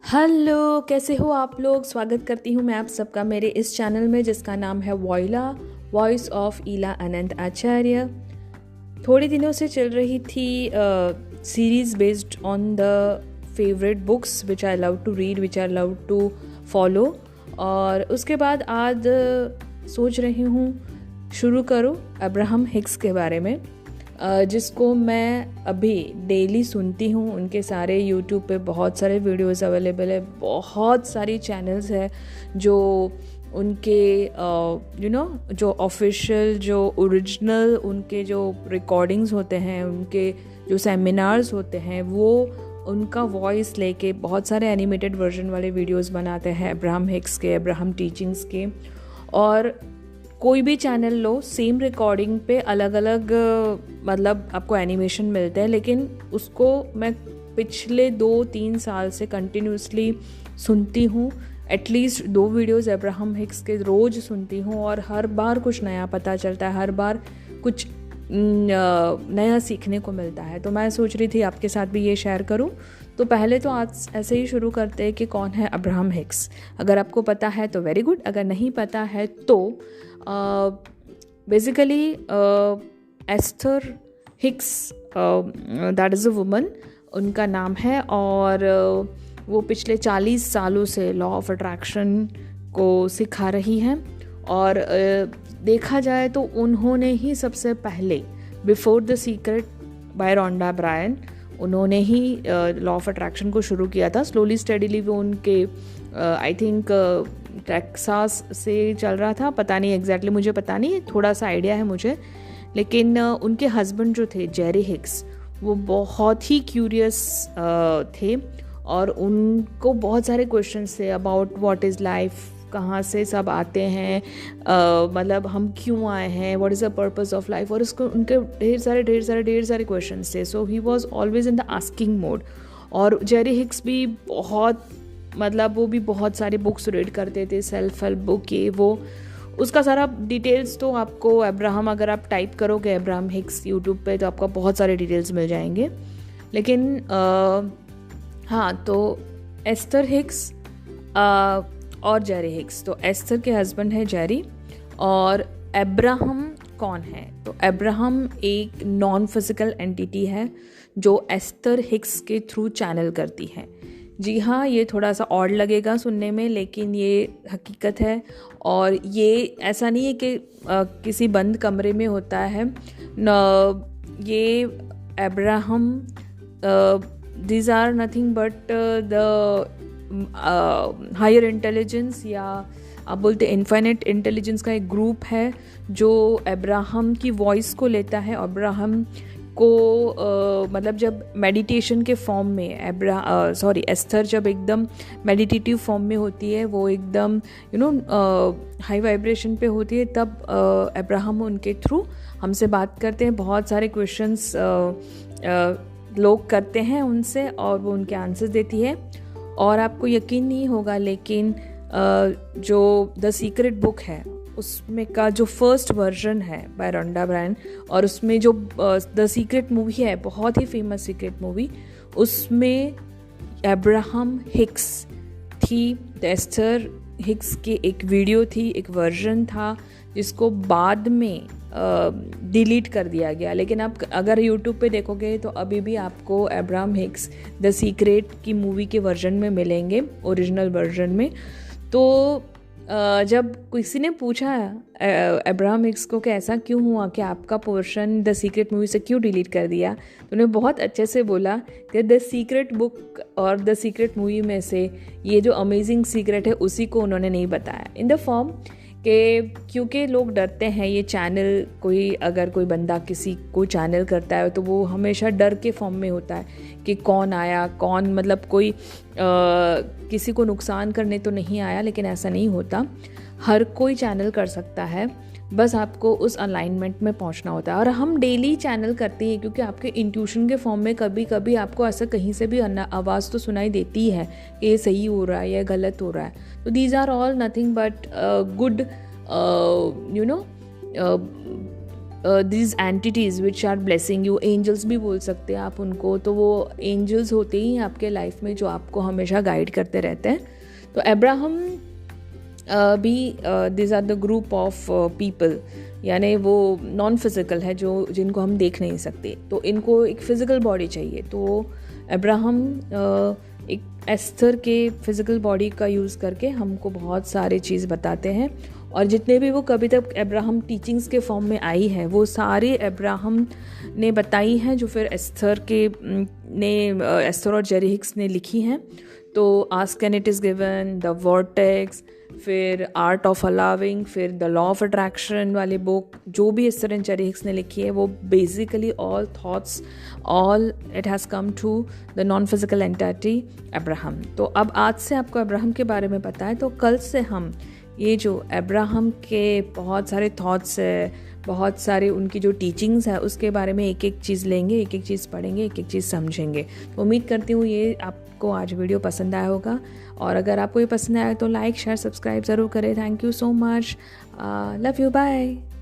Hello, कैसे हो आप लोग। स्वागत करती हूँ मैं आप सबका मेरे इस चैनल में जिसका नाम है voila voice of Ila Anant Acharya. थोड़े दिनों से चल रही थी series based on the favourite books which I love to read, which I love to follow. और उसके बाद आज सोच रही हूँ शुरू करूँ अब्राहम हिक्स के बारे में, जिसको मैं अभी डेली सुनती हूँ। उनके सारे यूट्यूब पे बहुत सारे वीडियोस अवेलेबल है, बहुत सारी चैनल्स है जो उनके जो ऑफिशियल, जो ओरिजिनल उनके जो रिकॉर्डिंग्स होते हैं, उनके जो सेमिनार्स होते हैं, वो उनका वॉइस लेके बहुत सारे एनिमेटेड वर्जन वाले वीडियोस बनाते हैं अब्राहम हिक्स के, अब्राहम टीचिंग्स के। और कोई भी चैनल लो, सेम रिकॉर्डिंग पे अलग अलग मतलब आपको एनिमेशन मिलते हैं, लेकिन उसको मैं पिछले 2-3 साल से कंटिन्यूसली सुनती हूँ। एटलीस्ट 2 वीडियोस अब्राहम हिक्स के रोज़ सुनती हूँ और हर बार कुछ नया पता चलता है, हर बार कुछ नया सीखने को मिलता है। तो मैं सोच रही थी आपके साथ भी ये शेयर करूँ। तो पहले तो आज ऐसे ही शुरू करते हैं कि कौन है अब्राहम हिक्स। अगर आपको पता है तो वेरी गुड, अगर नहीं पता है तो basically Esther Hicks, that is a woman, उनका नाम है। और वो पिछले 40 सालों से लॉ ऑफ अट्रैक्शन को सिखा रही हैं। और देखा जाए तो उन्होंने ही सबसे पहले before the secret by Rhonda Byrne, उन्होंने ही लॉ ऑफ अट्रैक्शन को शुरू किया था। स्लोली स्टडीली वो उनके आई थिंक टेक्सास से चल रहा था, पता नहीं एग्जैक्टली, मुझे पता नहीं, थोड़ा सा आइडिया है मुझे। लेकिन उनके हस्बैंड जो थे जेरी हिक्स, वो बहुत ही क्यूरियस थे और उनको बहुत सारे क्वेश्चंस थे अबाउट व्हाट इज़ लाइफ, कहाँ से सब आते हैं, मतलब हम क्यों आए हैं, what is the purpose of life. और उसको उनके ढेर सारे क्वेश्चंस थे। So he was always in the asking mode. और जेरी हिक्स भी बहुत, मतलब वो भी बहुत सारी बुक्स रीड करते थे, सेल्फ हेल्प बुक, ये वो। उसका सारा डिटेल्स तो आपको अब्राहम, अगर आप टाइप करोगे अब्राहम हिक्स यूट्यूब पे तो आपको बहुत सारे डिटेल्स मिल जाएंगे। लेकिन हाँ, तो एस्थर हिक्स और जेरी हिक्स, तो एस्थर के हस्बैंड है जेरी। और अब्राहम कौन है? तो अब्राहम एक नॉन फिजिकल एंटिटी है जो एस्थर हिक्स के थ्रू चैनल करती है। जी हाँ, ये थोड़ा सा ऑड लगेगा सुनने में, लेकिन ये हकीकत है। और ये ऐसा नहीं है कि किसी बंद कमरे में होता है ये Abraham, these are nothing but the higher intelligence, या आप बोलते इन्फाइनेट इंटेलिजेंस का एक ग्रुप है जो अब्राहम की वॉइस को लेता है। अब्राहम को मतलब जब मेडिटेशन के फॉर्म में एस्थर जब एकदम मेडिटेटिव फॉर्म में होती है, वो एकदम हाई वाइब्रेशन पे होती है, तब अब्राहम उनके थ्रू हमसे बात करते हैं। बहुत सारे क्वेश्चंस लोग करते हैं उनसे और वो उनके आंसर्स देती है। और आपको यकीन नहीं होगा, लेकिन जो द सीक्रेट बुक है उसमें का जो फर्स्ट वर्जन है बाय रोंडा ब्रायन, और उसमें जो द सीक्रेट मूवी है, बहुत ही फेमस सीक्रेट मूवी, उसमें अब्राहम हिक्स थी। एस्थर हिक्स की एक वीडियो थी, एक वर्जन था जिसको बाद में डिलीट कर दिया गया। लेकिन आप अगर यूट्यूब पे देखोगे तो अभी भी आपको अब्राहम हिक्स द सीक्रेट की मूवी के वर्जन में मिलेंगे, ओरिजिनल वर्जन में। तो जब किसी ने पूछा अब्राहम हिक्स को कि ऐसा क्यों हुआ कि आपका पोर्शन द सीक्रेट मूवी से क्यों डिलीट कर दिया, तो उन्होंने बहुत अच्छे से बोला कि द सीक्रेट बुक और द सीक्रेट मूवी में से ये जो अमेजिंग सीक्रेट है उसी को उन्होंने नहीं बताया इन द फॉर्म कि, क्योंकि लोग डरते हैं ये चैनल, अगर कोई बंदा किसी को चैनल करता है तो वो हमेशा डर के फॉर्म में होता है कि कौन आया, कौन, मतलब कोई किसी को नुकसान करने तो नहीं आया। लेकिन ऐसा नहीं होता, हर कोई चैनल कर सकता है, बस आपको उस अलाइनमेंट में पहुंचना होता है। और हम डेली चैनल करते हैं क्योंकि आपके इंट्यूशन के फॉर्म में कभी कभी आपको ऐसा कहीं से भी आवाज़ तो सुनाई देती है कि ये सही हो रहा है या गलत हो रहा है। तो these are all nothing but good these entities which are blessing you, angels भी बोल सकते हैं आप उनको, तो वो एंजल्स होते ही आपके लाइफ में जो आपको हमेशा गाइड करते रहते हैं। तो अब्राहम भी this are the group of people, यानी वो नॉन फिज़िकल है, जो जिनको हम देख नहीं सकते, तो इनको एक फ़िज़िकल बॉडी चाहिए। तो अब्राहम एक एस्थर के फिज़िकल बॉडी का यूज़ करके हमको बहुत सारे चीज़ बताते हैं, और जितने भी वो कभी तक अब्राहम टीचिंग्स के फॉर्म में आई है वो सारे अब्राहम ने बताई हैं, जो फिर एस्थर और जेरी हिक्स ने लिखी हैं। तो ask and it is given, the vertex, फिर आर्ट ऑफ अलाविंग, फिर द लॉ ऑफ अट्रैक्शन वाली बुक, जो भी एस्थर एंड जेरी हिक्स ने लिखी है, वो basically all thoughts, all it has come to the non physical entity Abraham. तो अब आज से आपको अब्राहम के बारे में पता है, तो कल से हम ये जो अब्राहम के बहुत सारे थॉट्स है, बहुत सारे उनकी जो टीचिंग्स है, उसके बारे में एक एक चीज़ लेंगे, एक एक चीज़ पढ़ेंगे, एक एक चीज़ समझेंगे। तो उम्मीद करती हूँ ये आपको आज वीडियो पसंद आया होगा, और अगर आपको ये पसंद आया तो लाइक शेयर सब्सक्राइब ज़रूर करें। Thank you so much, love you, bye.